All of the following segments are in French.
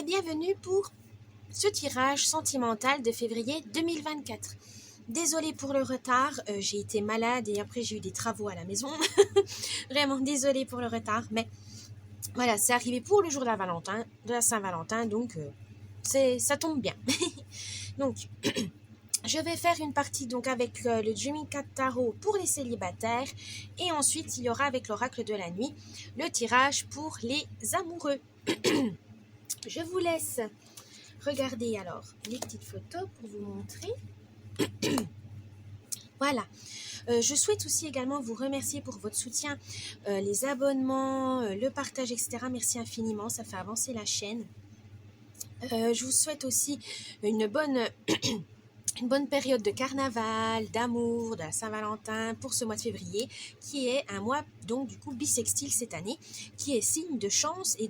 et bienvenue pour ce tirage sentimental de février 2024. Désolée pour le retard, j'ai été malade et après j'ai eu des travaux à la maison. Vraiment désolée pour le retard, mais voilà, c'est arrivé pour le jour de la Saint-Valentin, donc ça tombe bien. Donc, je vais faire une partie donc avec le Dreaming Cat Tarot pour les célibataires et ensuite il y aura avec l'oracle de la nuit le tirage pour les amoureux. Je vous laisse regarder alors les petites photos pour vous montrer. Voilà. Je souhaite aussi également vous remercier pour votre soutien, les abonnements, le partage, etc. Merci infiniment, ça fait avancer la chaîne. Je vous souhaite aussi une bonne période de carnaval, d'amour, de la Saint-Valentin pour ce mois de février, qui est un mois donc du coup bissextile cette année, qui est signe de chance et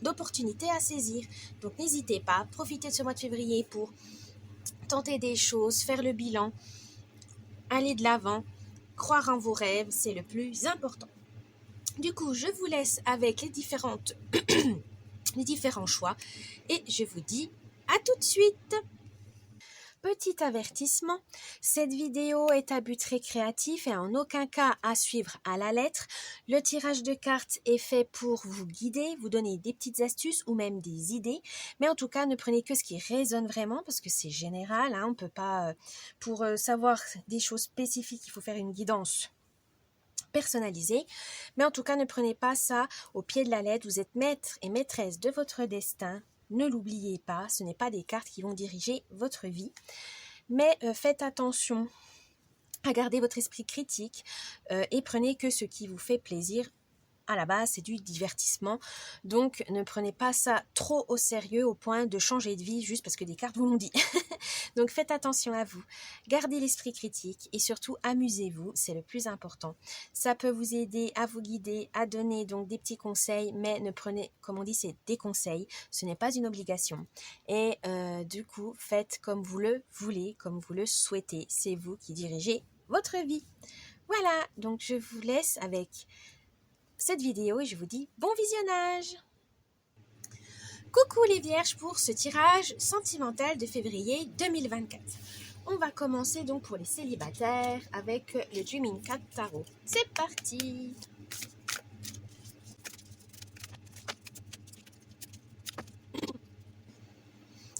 d'opportunités à saisir. Donc n'hésitez pas, profitez de ce mois de février pour tenter des choses, faire le bilan, aller de l'avant, croire en vos rêves, c'est le plus important. Du coup, je vous laisse avec les différents choix et je vous dis à tout de suite. Petit avertissement, cette vidéo est à but récréatif et en aucun cas à suivre à la lettre. Le tirage de cartes est fait pour vous guider, vous donner des petites astuces ou même des idées. Mais en tout cas, ne prenez que ce qui résonne vraiment parce que c'est général. On ne peut pas, pour savoir des choses spécifiques, il faut faire une guidance personnalisée. Mais en tout cas, ne prenez pas ça au pied de la lettre. Vous êtes maître et maîtresse de votre destin. Ne l'oubliez pas, ce n'est pas des cartes qui vont diriger votre vie. Mais faites attention à garder votre esprit critique et prenez que ce qui vous fait plaisir. À la base, c'est du divertissement. Donc, ne prenez pas ça trop au sérieux au point de changer de vie juste parce que des cartes vous l'ont dit. Donc, faites attention à vous. Gardez l'esprit critique et surtout, amusez-vous. C'est le plus important. Ça peut vous aider à vous guider, à donner donc des petits conseils, mais ne prenez, comme on dit, c'est des conseils. Ce n'est pas une obligation. Et du coup, faites comme vous le voulez, comme vous le souhaitez. C'est vous qui dirigez votre vie. Voilà, donc je vous laisse avec cette vidéo et je vous dis bon visionnage. Coucou les vierges pour ce tirage sentimental de février 2024. On va commencer donc pour les célibataires avec le Dreaming Cat Tarot. C'est parti.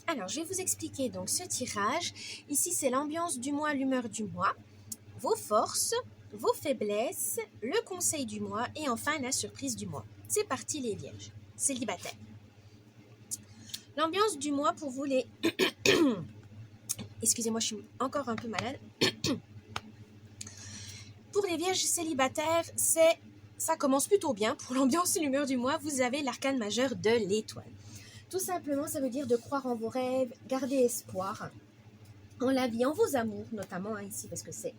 Alors je vais vous expliquer donc ce tirage. Ici c'est l'ambiance du mois, l'humeur du mois, vos forces, vos faiblesses, le conseil du mois et enfin la surprise du mois. C'est parti les vierges, célibataires. L'ambiance du mois pour vous les... Excusez-moi, je suis encore un peu malade. Pour les vierges célibataires, ça commence plutôt bien. Pour l'ambiance et l'humeur du mois, vous avez l'arcane majeur de l'étoile. Tout simplement, ça veut dire de croire en vos rêves, garder espoir en la vie, en vos amours, notamment ici, parce que c'est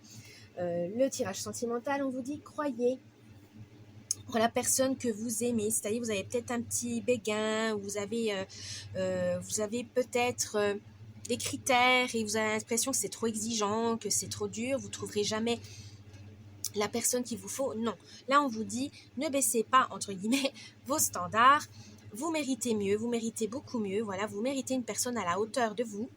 le tirage sentimental. On vous dit, croyez en la personne que vous aimez. C'est-à-dire, vous avez peut-être un petit béguin, vous avez peut-être des critères et vous avez l'impression que c'est trop exigeant, que c'est trop dur. Vous ne trouverez jamais la personne qu'il vous faut. Non. Là, on vous dit, ne baissez pas, entre guillemets, vos standards. Vous méritez mieux, vous méritez beaucoup mieux. Voilà, vous méritez une personne à la hauteur de vous,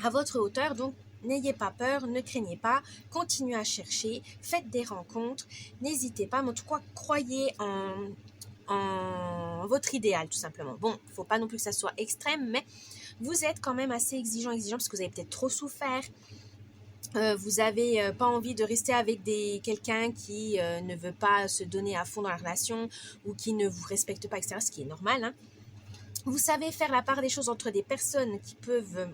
à votre hauteur. Donc, n'ayez pas peur, ne craignez pas, continuez à chercher, faites des rencontres, n'hésitez pas, mais en tout cas, croyez en votre idéal, tout simplement. Bon, il ne faut pas non plus que ça soit extrême, mais vous êtes quand même assez exigeant, parce que vous avez peut-être trop souffert. Vous n'avez pas envie de rester avec quelqu'un qui ne veut pas se donner à fond dans la relation ou qui ne vous respecte pas, etc., ce qui est normal, Vous savez faire la part des choses entre des personnes qui peuvent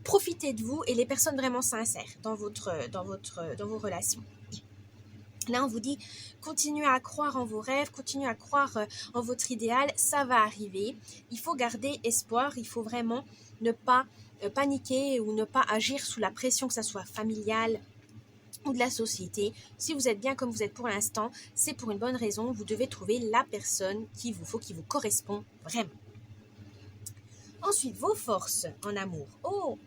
profiter de vous et les personnes vraiment sincères dans vos relations. Là, on vous dit, continuez à croire en vos rêves, continuez à croire en votre idéal, ça va arriver. Il faut garder espoir, il faut vraiment ne pas paniquer ou ne pas agir sous la pression, que ça soit familiale ou de la société. Si vous êtes bien comme vous êtes pour l'instant, c'est pour une bonne raison. Vous devez trouver la personne qu'il vous faut, qui vous correspond vraiment. Ensuite, vos forces en amour. Oh,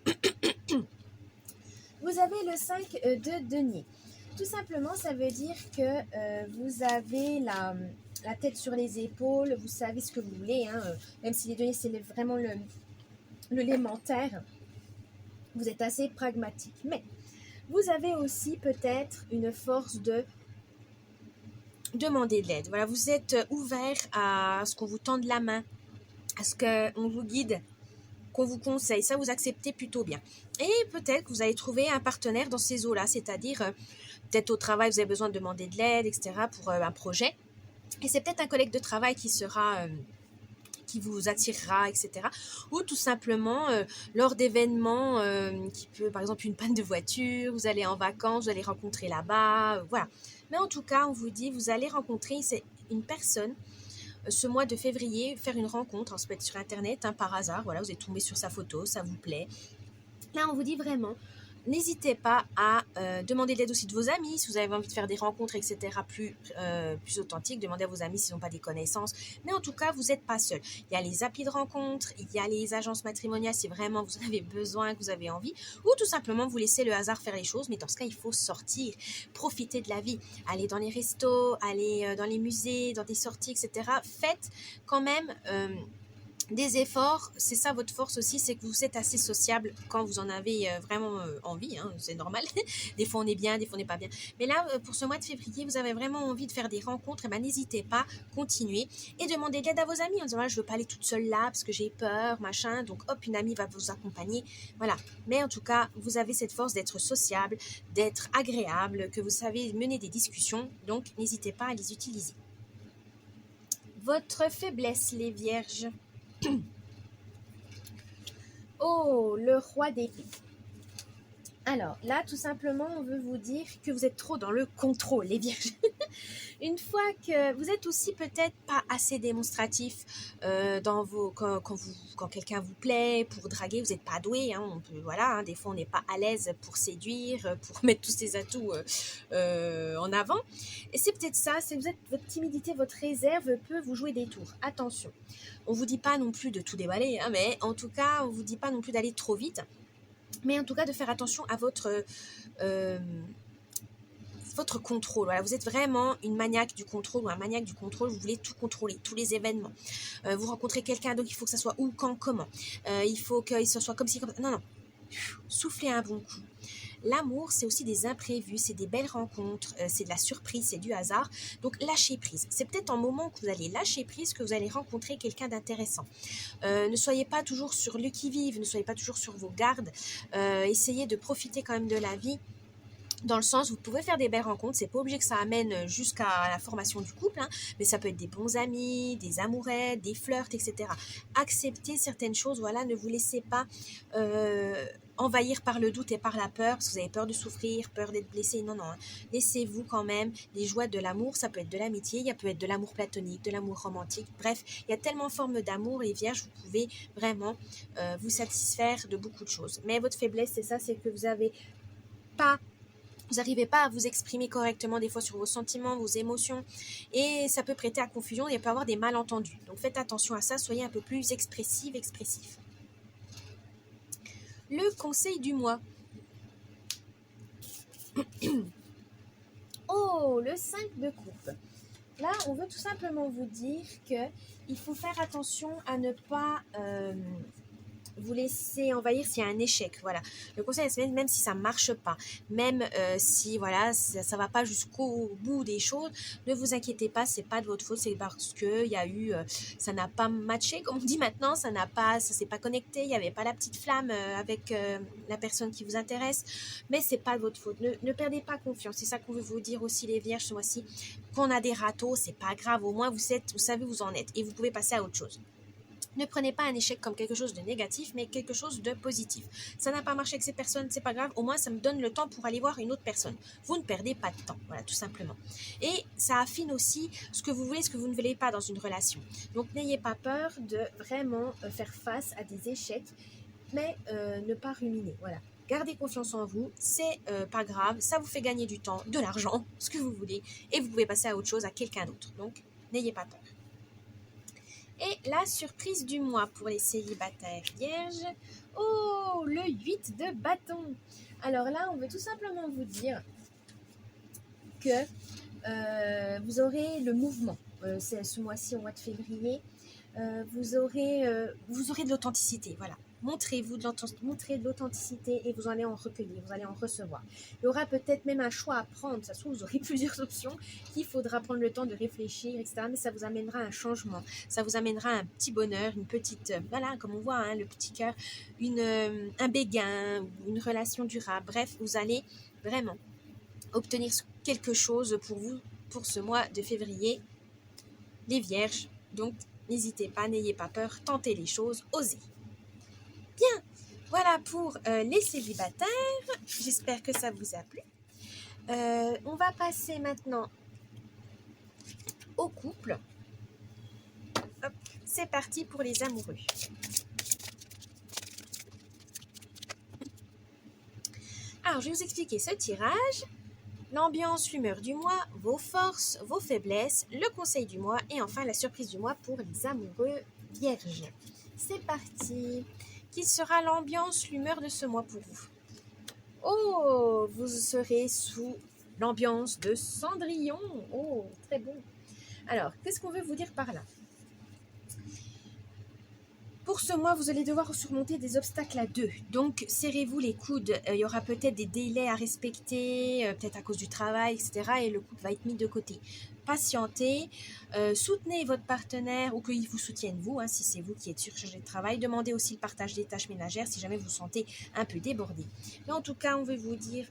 vous avez le 5 de denier. Tout simplement, ça veut dire que vous avez la tête sur les épaules, vous savez ce que vous voulez, hein, même si les données, c'est vraiment l'élémentaire. Vous êtes assez pragmatique. Mais vous avez aussi peut-être une force de demander de l'aide. Voilà, vous êtes ouvert à ce qu'on vous tende la main, à ce qu'on vous guide, qu'on vous conseille. Ça, vous acceptez plutôt bien. Et peut-être que vous allez trouver un partenaire dans ces eaux-là, c'est-à-dire peut-être au travail, vous avez besoin de demander de l'aide, etc. pour un projet. Et c'est peut-être un collègue de travail qui vous attirera, etc. Ou tout simplement, lors d'événements qui peut, par exemple, une panne de voiture, vous allez en vacances, vous allez rencontrer là-bas, voilà. Mais en tout cas, on vous dit, vous allez rencontrer une personne ce mois de février, faire une rencontre, ça peut être sur Internet, hein, par hasard, voilà, vous êtes tombé sur sa photo, ça vous plaît. Là, on vous dit vraiment, n'hésitez pas à demander de l'aide aussi de vos amis, si vous avez envie de faire des rencontres, etc., plus authentiques, demandez à vos amis s'ils n'ont pas des connaissances. Mais en tout cas, vous n'êtes pas seul. Il y a les applis de rencontres, il y a les agences matrimoniales si vraiment vous en avez besoin, que vous avez envie, ou tout simplement vous laissez le hasard faire les choses, mais dans ce cas, il faut sortir, profiter de la vie, aller dans les restos, aller dans les musées, dans des sorties, etc. Faites quand même des efforts, c'est ça votre force aussi, c'est que vous êtes assez sociable quand vous en avez vraiment envie, hein, c'est normal. Des fois on est bien, des fois on n'est pas bien. Mais là, pour ce mois de février, vous avez vraiment envie de faire des rencontres, et ben n'hésitez pas, continuez et demandez de l'aide à vos amis en disant voilà, je veux pas aller toute seule là parce que j'ai peur, machin. Donc hop, une amie va vous accompagner, voilà. Mais en tout cas, vous avez cette force d'être sociable, d'être agréable, que vous savez mener des discussions, donc n'hésitez pas à les utiliser. Votre faiblesse, les vierges. Oh, le roi d'épée. Alors là, tout simplement, on veut vous dire que vous êtes trop dans le contrôle, les vierges. Une fois que vous êtes aussi peut-être pas assez démonstratif quand quelqu'un vous plaît, pour draguer, vous n'êtes pas doué. Hein, voilà, hein, des fois, on n'est pas à l'aise pour séduire, pour mettre tous ses atouts en avant. Et c'est peut-être ça, c'est votre timidité, votre réserve peut vous jouer des tours. Attention, on ne vous dit pas non plus de tout déballer, hein, mais en tout cas, on ne vous dit pas non plus d'aller trop vite. Mais en tout cas, de faire attention à votre contrôle. Voilà, vous êtes vraiment une maniaque du contrôle ou un maniaque du contrôle, vous voulez tout contrôler, tous les événements. Vous rencontrez quelqu'un, donc il faut que ça soit où, quand, comment. Il faut qu'il soit comme ci, comme ça. Non, non. Soufflez un bon coup. L'amour, c'est aussi des imprévus, c'est des belles rencontres, c'est de la surprise, c'est du hasard. Donc, lâchez prise. C'est peut-être en moment que vous allez lâcher prise que vous allez rencontrer quelqu'un d'intéressant. Ne soyez pas toujours sur le qui-vive, ne soyez pas toujours sur vos gardes. Essayez de profiter quand même de la vie. Dans le sens, vous pouvez faire des belles rencontres, c'est pas obligé que ça amène jusqu'à la formation du couple, hein, mais ça peut être des bons amis, des amourettes, des flirts, etc. Acceptez certaines choses, voilà, ne vous laissez pas envahir par le doute et par la peur, parce que vous avez peur de souffrir, peur d'être blessé, non, non. Hein. Laissez-vous quand même les joies de l'amour, ça peut être de l'amitié, il peut être de l'amour platonique, de l'amour romantique, bref, il y a tellement de formes d'amour, les vierges, vous pouvez vraiment vous satisfaire de beaucoup de choses. Mais votre faiblesse, c'est ça, c'est que vous n'arrivez pas à vous exprimer correctement des fois sur vos sentiments, vos émotions, et ça peut prêter à confusion et il peut y avoir des malentendus. Donc faites attention à ça, soyez un peu plus expressif. Le conseil du mois. Oh, le 5 de coupe. Là, on veut tout simplement vous dire qu'il faut faire attention à ne pas vous laisser envahir s'il y a un échec. Voilà. Le conseil de la semaine, même si ça ne marche pas, même si voilà, ça ne va pas jusqu'au bout des choses, ne vous inquiétez pas, c'est pas de votre faute, c'est parce que il y a eu, ça n'a pas matché, comme on dit maintenant, ça s'est pas connecté, il n'y avait pas la petite flamme avec la personne qui vous intéresse, mais c'est pas de votre faute. Ne perdez pas confiance. C'est ça qu'on veut vous dire aussi, les vierges, ce mois-ci. Qu'on a des râteaux, c'est pas grave, au moins vous savez où vous en êtes et vous pouvez passer à autre chose. Ne prenez pas un échec comme quelque chose de négatif, mais quelque chose de positif. Ça n'a pas marché avec cette personne, c'est pas grave. Au moins, ça me donne le temps pour aller voir une autre personne. Vous ne perdez pas de temps, voilà, tout simplement. Et ça affine aussi ce que vous voulez, ce que vous ne voulez pas dans une relation. Donc, n'ayez pas peur de vraiment faire face à des échecs, mais ne pas ruminer, voilà. Gardez confiance en vous, c'est pas grave, ça vous fait gagner du temps, de l'argent, ce que vous voulez, et vous pouvez passer à autre chose, à quelqu'un d'autre. Donc, n'ayez pas peur. Et la surprise du mois pour les célibataires vierges. Oh, le 8 de bâton. Alors là, on veut tout simplement vous dire que vous aurez le mouvement. ce mois-ci, au mois de février, vous aurez de l'authenticité, voilà. Montrez-vous montrez de l'authenticité et vous allez en recueillir, vous allez en recevoir. Il y aura peut-être même un choix à prendre, ça se trouve, vous aurez plusieurs options qu'il faudra prendre le temps de réfléchir, etc. Mais ça vous amènera un changement, ça vous amènera un petit bonheur, une petite, voilà, comme on voit, hein, le petit cœur, un béguin, une relation durable. Bref, vous allez vraiment obtenir quelque chose pour vous, pour ce mois de février, les vierges. Donc, n'hésitez pas, n'ayez pas peur, tentez les choses, osez. Bien, voilà pour les célibataires. J'espère que ça vous a plu. On va passer maintenant au couple. Hop, c'est parti pour les amoureux. Alors, je vais vous expliquer ce tirage. L'ambiance, l'humeur du mois, vos forces, vos faiblesses, le conseil du mois et enfin la surprise du mois pour les amoureux vierges. C'est parti. Quelle sera l'ambiance, l'humeur de ce mois pour vous? Oh, vous serez sous l'ambiance de Cendrillon. Oh, très bon. Alors, qu'est-ce qu'on veut vous dire par là? Pour ce mois, vous allez devoir surmonter des obstacles à deux. Donc, serrez-vous les coudes. Il y aura peut-être des délais à respecter, peut-être à cause du travail, etc. Et le couple va être mis de côté. Patientez, soutenez votre partenaire ou qu'il vous soutienne vous, hein, si c'est vous qui êtes surchargé de travail. Demandez aussi le partage des tâches ménagères si jamais vous vous sentez un peu débordé. Mais en tout cas, on veut vous dire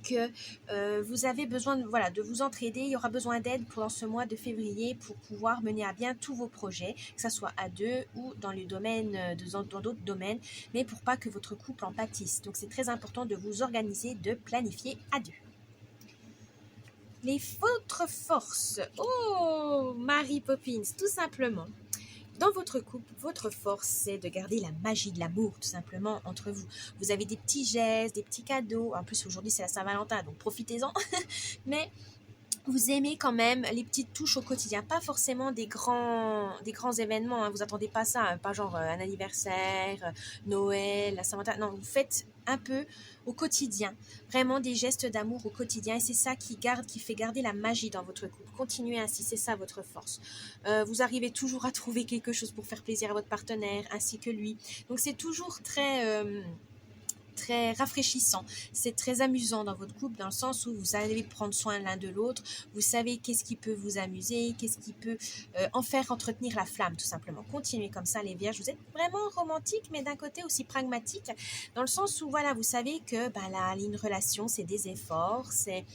que vous avez besoin de vous entraider. Il y aura besoin d'aide pendant ce mois de février pour pouvoir mener à bien tous vos projets, que ce soit à deux ou dans les domaines, dans d'autres domaines, mais pour pas que votre couple en pâtisse. Donc c'est très important de vous organiser, de planifier à deux. Votre force. Oh, Mary Poppins, tout simplement. Dans votre couple, votre force, c'est de garder la magie de l'amour, tout simplement, entre vous. Vous avez des petits gestes, des petits cadeaux. En plus, aujourd'hui, c'est la Saint-Valentin, donc profitez-en. Mais vous aimez quand même les petites touches au quotidien, pas forcément des grands événements, hein. Vous attendez pas ça, hein. Pas genre un anniversaire, Noël, la Saint-Valentin. Non, vous faites un peu au quotidien, vraiment des gestes d'amour au quotidien, et c'est ça qui fait garder la magie dans votre couple. Continuez ainsi, c'est ça votre force. Vous arrivez toujours à trouver quelque chose pour faire plaisir à votre partenaire ainsi que lui. Donc c'est toujours très rafraîchissant, c'est très amusant dans votre couple, dans le sens où vous allez prendre soin l'un de l'autre, vous savez qu'est-ce qui peut vous amuser, qu'est-ce qui peut en faire entretenir la flamme, tout simplement. Continuez comme ça, les vierges, vous êtes vraiment romantique, mais d'un côté aussi pragmatique, dans le sens où voilà, vous savez que une relation, c'est des efforts, c'est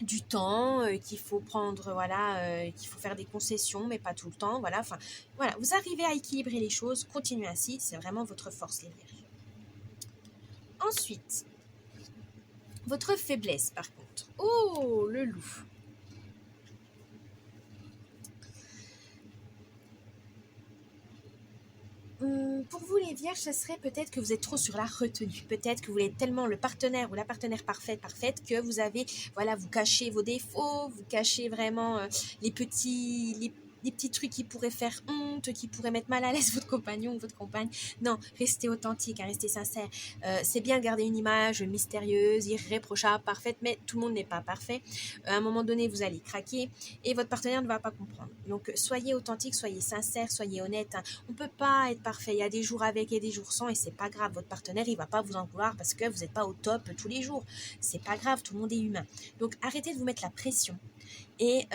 du temps qu'il faut prendre, qu'il faut faire des concessions, mais pas tout le temps, voilà, vous arrivez à équilibrer les choses, continuez ainsi, c'est vraiment votre force, les vierges. Ensuite, votre faiblesse, par contre. Oh, le loup. Pour vous, les vierges, ce serait peut-être que vous êtes trop sur la retenue. Peut-être que vous êtes tellement le partenaire ou la partenaire parfaite, que vous avez, vous cachez vos défauts, vous cachez vraiment les petits trucs qui pourraient faire honte, qui pourraient mettre mal à l'aise votre compagnon ou votre compagne. Non, restez authentique, hein, restez sincère. C'est bien de garder une image mystérieuse, irréprochable, parfaite, mais tout le monde n'est pas parfait. À un moment donné, vous allez craquer et votre partenaire ne va pas comprendre. Donc, soyez authentique, soyez sincère, soyez honnête, hein. On ne peut pas être parfait. Il y a des jours avec et des jours sans, et c'est pas grave. Votre partenaire, il va pas vous en vouloir parce que vous n'êtes pas au top tous les jours. C'est pas grave, tout le monde est humain. Donc, arrêtez de vous mettre la pression. Et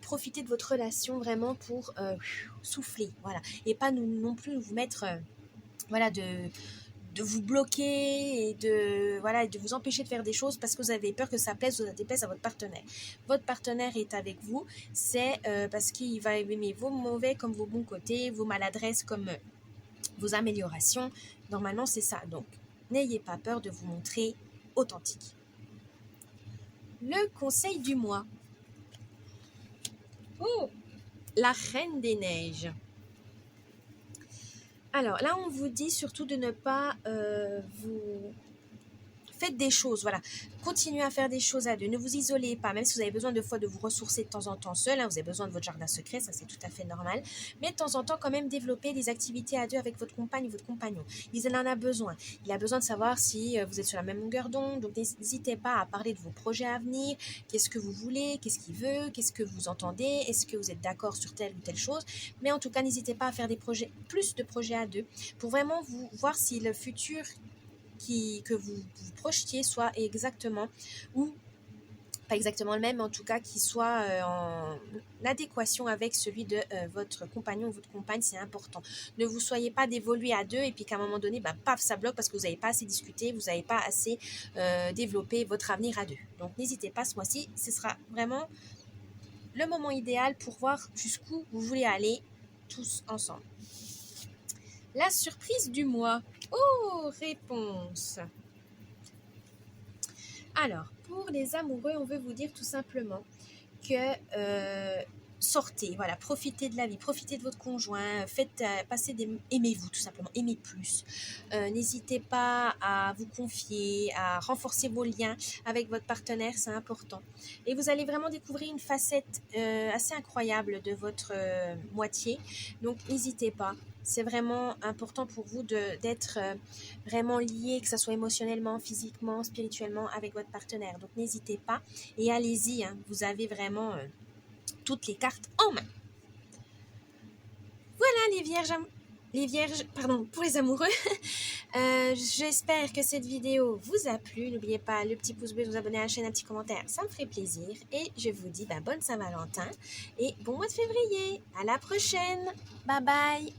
profitez de votre relation vraiment pour souffler, voilà, et pas non plus vous mettre, de vous bloquer et de vous empêcher de faire des choses parce que vous avez peur que ça plaise ou ça déplaise à votre partenaire. Votre partenaire est avec vous, c'est parce qu'il va aimer vos mauvais comme vos bons côtés, vos maladresses comme vos améliorations. Normalement, c'est ça. Donc, n'ayez pas peur de vous montrer authentique. Le conseil du mois. Oh, la Reine des Neiges. Alors là, on vous dit surtout de ne pas vous faites des choses, voilà. Continuez à faire des choses à deux. Ne vous isolez pas, même si vous avez besoin de fois de vous ressourcer de temps en temps seul. Vous avez besoin de votre jardin secret, ça c'est tout à fait normal. Mais de temps en temps, quand même, développer des activités à deux avec votre compagne ou votre compagnon. Il en a besoin. Il a besoin de savoir si vous êtes sur la même longueur d'onde. Donc n'hésitez pas à parler de vos projets à venir. Qu'est-ce que vous voulez? Qu'est-ce qu'il veut? Qu'est-ce que vous entendez? Est-ce que vous êtes d'accord sur telle ou telle chose? Mais en tout cas, n'hésitez pas à faire plus de projets à deux pour vraiment vous voir si le futur que vous projetiez soit exactement ou pas exactement le même, mais en tout cas qui soit en adéquation avec celui de votre compagnon ou votre compagne, c'est important. Ne vous soyez pas d'évoluer à deux et puis qu'à un moment donné, paf, ça bloque parce que vous n'avez pas assez discuté, vous n'avez pas assez développé votre avenir à deux. Donc n'hésitez pas, ce mois-ci, ce sera vraiment le moment idéal pour voir jusqu'où vous voulez aller tous ensemble. La surprise du mois. Oh, réponse. Alors, pour les amoureux, on veut vous dire tout simplement que sortez, voilà, profitez de la vie, profitez de votre conjoint, faites aimez-vous tout simplement, aimez plus. N'hésitez pas à vous confier, à renforcer vos liens avec votre partenaire, c'est important. Et vous allez vraiment découvrir une facette assez incroyable de votre moitié, donc n'hésitez pas. C'est vraiment important pour vous d'être vraiment lié, que ce soit émotionnellement, physiquement, spirituellement avec votre partenaire. Donc n'hésitez pas et allez-y, hein, vous avez vraiment toutes les cartes en main. Voilà les vierges, pardon, pour les amoureux. J'espère que cette vidéo vous a plu. N'oubliez pas le petit pouce bleu, de vous abonner à la chaîne, un petit commentaire, ça me ferait plaisir. Et je vous dis bonne Saint-Valentin et bon mois de février. À la prochaine. Bye bye.